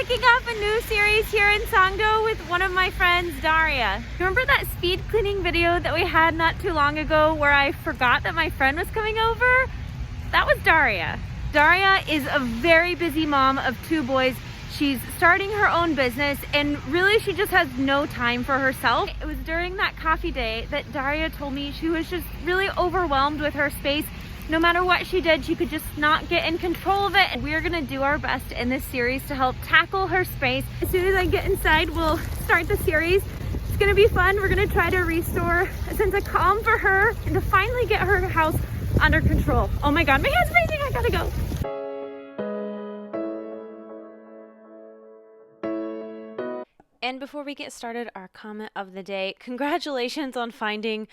kicking off a new series here in Songdo with one of my friends, Daria. Remember that speed cleaning video that we had not too long ago where I forgot that my friend was coming over? That was Daria. Daria is a very busy mom of 2 boys. She's starting her own business and really she just has no time for herself. It was during that coffee day that Daria told me she was just really overwhelmed with her space. No matter what she did, she could just not get in control of it. And we're gonna do our best in this series to help tackle her space. As soon as I get inside, we'll start the series. It's gonna be fun. We're gonna try to restore a sense of calm for her and to finally get her house under control. Oh my God, my hand's freezing, I gotta go. And before we get started, our comment of the day, congratulations on finally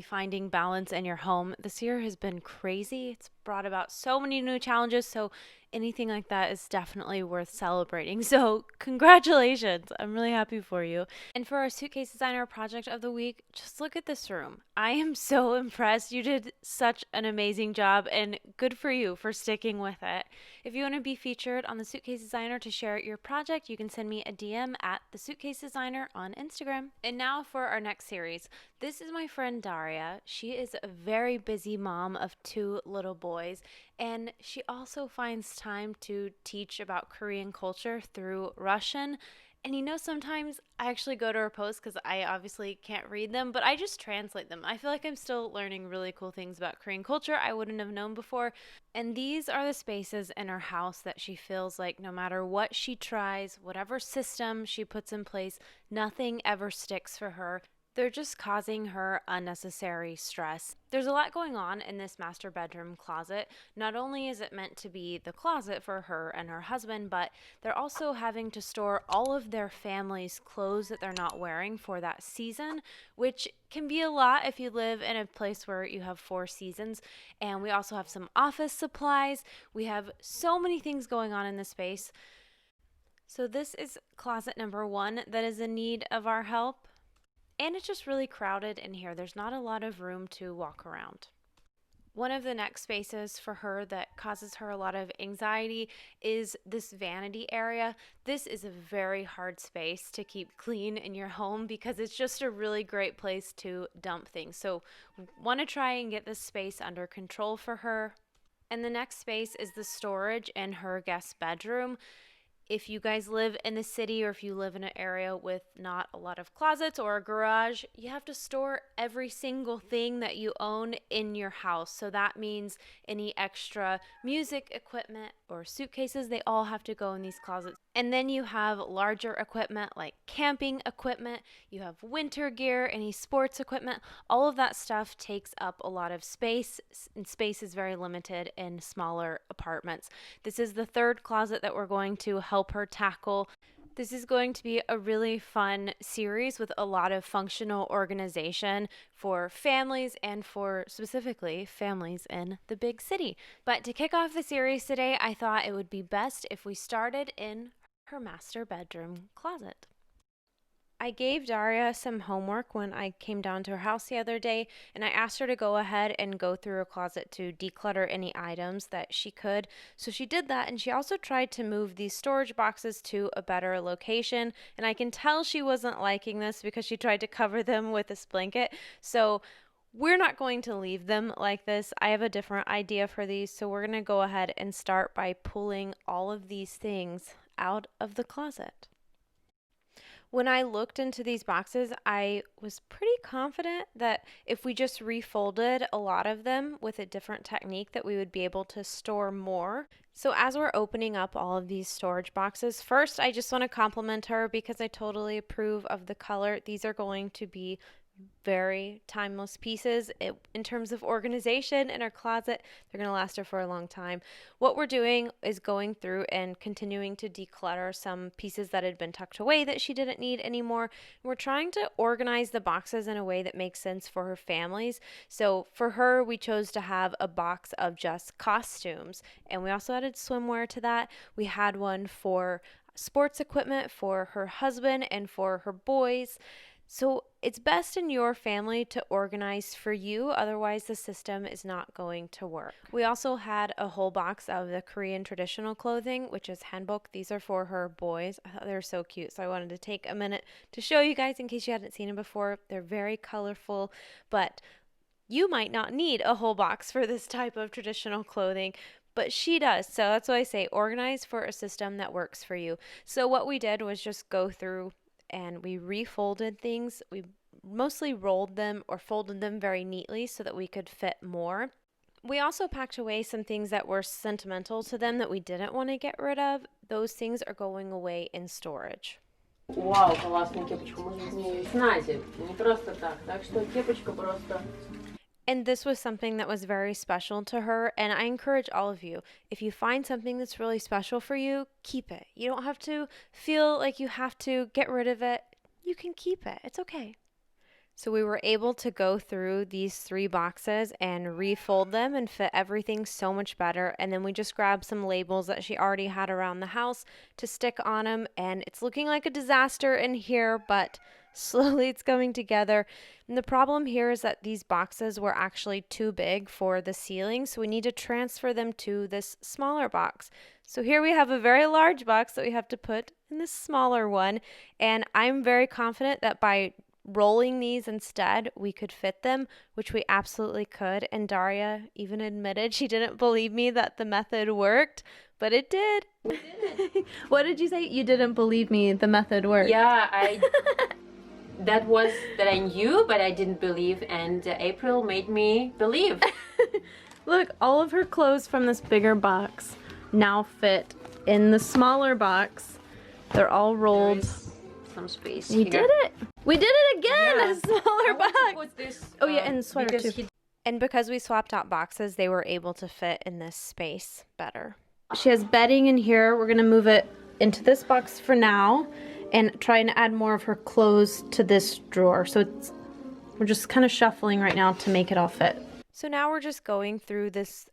finding balance in your home. This year has been crazy. It's brought about so many new challenges, so anything like that is definitely worth celebrating. So congratulations. I'm really happy for you. And for our suitcase designer project of the week, just look at this room. I am so impressed. You did such an amazing job and good for you for sticking with it. If you want to be featured on the Suitcase Designer to share your project, you can send me a DM at the Suitcase Designer on Instagram. And now for our next series. This is my friend Daria. She is a very busy mom of 2 little boys, and she also finds time to teach about Korean culture through Russian. And you know, sometimes I actually go to her posts because I obviously can't read them, but I just translate them. I feel like I'm still learning really cool things about Korean culture I wouldn't have known before. And these are the spaces in her house that she feels like no matter what she tries, whatever system she puts in place, nothing ever sticks for her. They're just causing her unnecessary stress. There's a lot going on in this master bedroom closet. Not only is it meant to be the closet for her and her husband, but they're also having to store all of their family's clothes that they're not wearing for that season, which can be a lot if you live in a place where you have 4 seasons. And we also have some office supplies. We have so many things going on in this space. So this is closet number 1 that is in need of our help. And it's just really crowded in here. There's not a lot of room to walk around. One of the next spaces for her that causes her a lot of anxiety is this vanity area. This is a very hard space to keep clean in your home because it's just a really great place to dump things. So want to try and get this space under control for her. And the next space is the storage in her guest bedroom. If you guys live in the city or if you live in an area with not a lot of closets or a garage, you have to store every single thing that you own in your house. So that means any extra music equipment or suitcases, they all have to go in these closets. And then you have larger equipment like camping equipment, you have winter gear, any sports equipment. All of that stuff takes up a lot of space, and space is very limited in smaller apartments. This is the 3rd closet that we're going to help her tackle. This is going to be a really fun series with a lot of functional organization for families and for specifically families in the big city. But to kick off the series today, I thought it would be best if we started in her master bedroom closet. I gave Daria some homework when I came down to her house the other day, and I asked her to go ahead and go through her closet to declutter any items that she could. So she did that, and she also tried to move these storage boxes to a better location, and I can tell she wasn't liking this because she tried to cover them with this blanket. So we're not going to leave them like this. I have a different idea for these, so we're going to go ahead and start by pulling all of these things out of the closet. When I looked into these boxes, I was pretty confident that if we just refolded a lot of them with a different technique that we would be able to store more. So as we're opening up all of these storage boxes, first I just want to compliment her because I totally approve of the color. These are going to be very timeless pieces in terms of organization in our closet. They're going to last her for a long time. What we're doing is going through and continuing to declutter some pieces that had been tucked away that she didn't need anymore. We're trying to organize the boxes in a way that makes sense for her families. So for her, we chose to have a box of just costumes, and we also added swimwear to that. We had one for sports equipment for her husband and for her boys. So it's best in your family to organize for you, otherwise the system is not going to work. We also had a whole box of the Korean traditional clothing, which is hanbok. These are for her boys. I thought they were so cute, so I wanted to take a minute to show you guys in case you hadn't seen them before. They're very colorful, but you might not need a whole box for this type of traditional clothing, but she does. So that's why I say organize for a system that works for you. So what we did was just go through and we refolded things. We mostly rolled them or folded them very neatly so that we could fit more. We also packed away some things that were sentimental to them that we didn't want to get rid of. Those things are going away in storage. Вау, классная кепочка, может не знаете, не просто так, так что кепочка просто. And this was something that was very special to her. And I encourage all of you, if you find something that's really special for you, keep it. You don't have to feel like you have to get rid of it. You can keep it. It's okay. So we were able to go through these 3 boxes and refold them and fit everything so much better. And then we just grabbed some labels that she already had around the house to stick on them. And it's looking like a disaster in here, but slowly it's coming together. And the problem here is that these boxes were actually too big for the ceiling, so we need to transfer them to this smaller box. So here we have a very large box that we have to put in this smaller one, and I'm very confident that by rolling these instead, we could fit them, which we absolutely could. And Daria even admitted she didn't believe me that the method worked, but it did. We did it. What did you say? You didn't believe me the method worked. Yeah, that I knew, but I didn't believe, and April made me believe. Look, all of her clothes from this bigger box now fit in the smaller box. They're all rolled. Some space. We did it. We did it again. Yeah. A smaller box. Put this, Oh yeah, and sweater too. because And because we swapped out boxes, they were able to fit in this space better. She has bedding in here. We're gonna move it into this box for now and try and add more of her clothes to this drawer. So we're just kind of shuffling right now to make it all fit. So now we're just going through this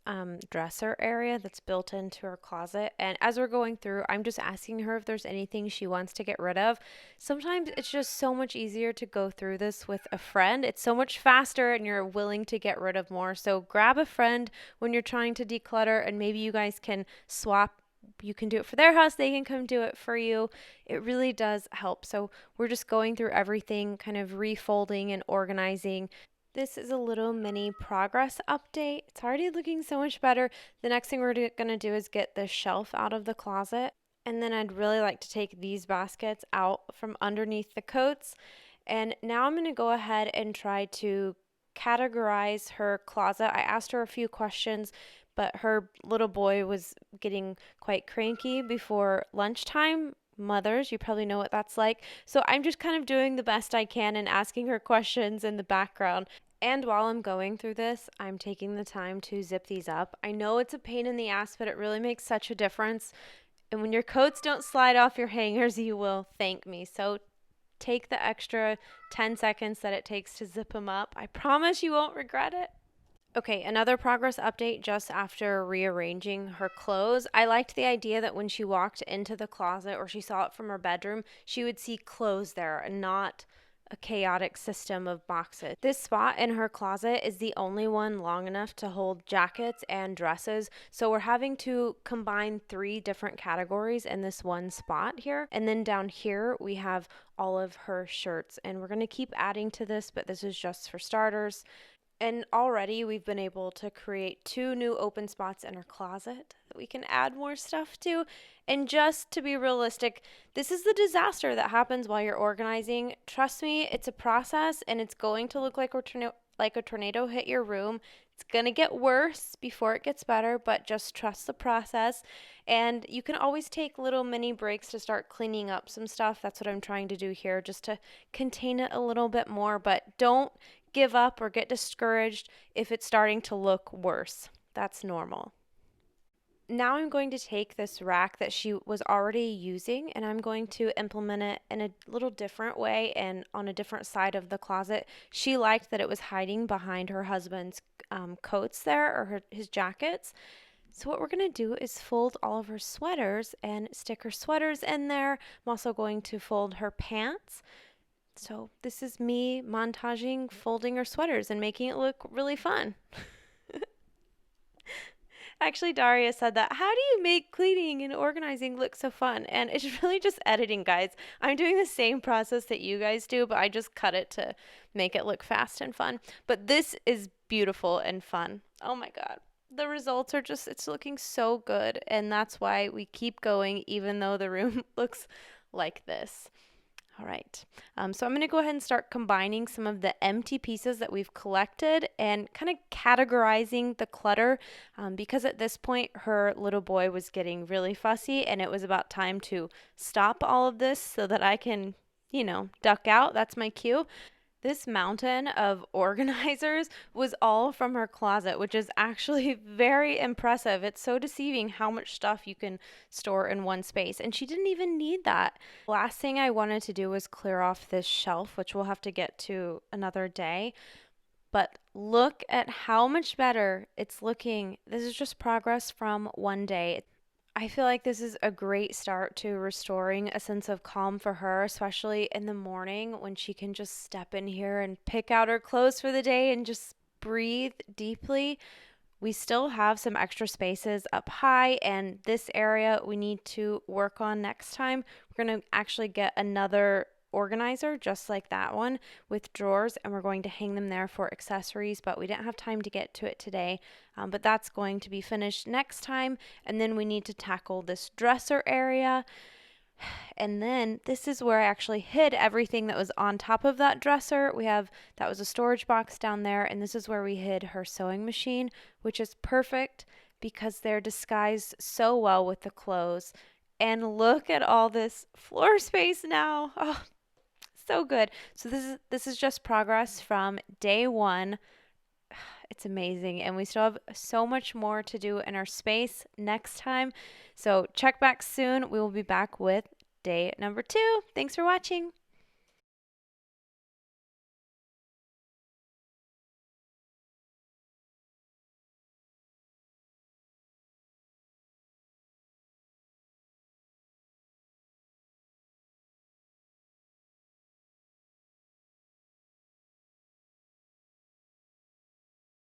dresser area that's built into her closet. And as we're going through, I'm just asking her if there's anything she wants to get rid of. Sometimes it's just so much easier to go through this with a friend. It's so much faster and you're willing to get rid of more. So grab a friend when you're trying to declutter, and maybe you guys can swap. You can do it for their house, they can come do it for you. It really does help. So we're just going through everything, kind of refolding and organizing. This is a little mini progress update. It's already looking so much better. The next thing we're going to do is get the shelf out of the closet. And then I'd really like to take these baskets out from underneath the coats. And now I'm going to go ahead and try to categorize her closet. I asked her a few questions, but her little boy was getting quite cranky before lunchtime. Mothers, you probably know what that's like. So I'm just kind of doing the best I can and asking her questions in the background. And while I'm going through this, I'm taking the time to zip these up. I know it's a pain in the ass, but it really makes such a difference. And when your coats don't slide off your hangers, you will thank me. So take the extra 10 seconds that it takes to zip them up. I promise you won't regret it. Okay, another progress update just after rearranging her clothes. I liked the idea that when she walked into the closet or she saw it from her bedroom, she would see clothes there and not a chaotic system of boxes. This spot in her closet is the only one long enough to hold jackets and dresses, so we're having to combine 3 different categories in this one spot here. And then down here we have all of her shirts, and we're going to keep adding to this, but this is just for starters. And already we've been able to create 2 new open spots in our closet that we can add more stuff to. And just to be realistic, this is the disaster that happens while you're organizing. Trust me, it's a process and it's going to look like a tornado hit your room. It's going to get worse before it gets better, but just trust the process. And you can always take little mini breaks to start cleaning up some stuff. That's what I'm trying to do here, just to contain it a little bit more. But don't give up or get discouraged if it's starting to look worse. That's normal. Now I'm going to take this rack that she was already using and I'm going to implement it in a little different way and on a different side of the closet. She liked that it was hiding behind her husband's coats there, or his jackets. So what we're going to do is fold all of her sweaters and stick her sweaters in there. I'm also going to fold her pants. So this is me montaging folding her sweaters and making it look really fun. Actually, Daria said that. How do you make cleaning and organizing look so fun? And it's really just editing, guys. I'm doing the same process that you guys do, but I just cut it to make it look fast and fun. But this is beautiful and fun. Oh my God. The results are just, it's looking so good. And that's why we keep going, even though the room looks like this. All right. So I'm going to go ahead and start combining some of the empty pieces that we've collected and kind of categorizing the clutter because at this point her little boy was getting really fussy and it was about time to stop all of this so that I can, duck out. That's my cue. This mountain of organizers was all from her closet, which is actually very impressive. It's so deceiving how much stuff you can store in one space. And she didn't even need that. Last thing I wanted to do was clear off this shelf, which we'll have to get to another day. But look at how much better it's looking. This is just progress from one day. I feel like this is a great start to restoring a sense of calm for her, especially in the morning when she can just step in here and pick out her clothes for the day and just breathe deeply. We still have some extra spaces up high, and this area we need to work on next time. We're going to actually get another organizer just like that one with drawers, and we're going to hang them there for accessories, but we didn't have time to get to it today. But that's going to be finished next time, and then we need to tackle this dresser area. And then this is where I actually hid everything that was on top of that dresser. That was a storage box down there, and this is where we hid her sewing machine, which is perfect because they're disguised so well with the clothes. And look at all this floor space now. Oh, so good. So this is just progress from day one. It's amazing, and we still have so much more to do in our space next time. So check back soon. We will be back with day number 2. Thanks for watching.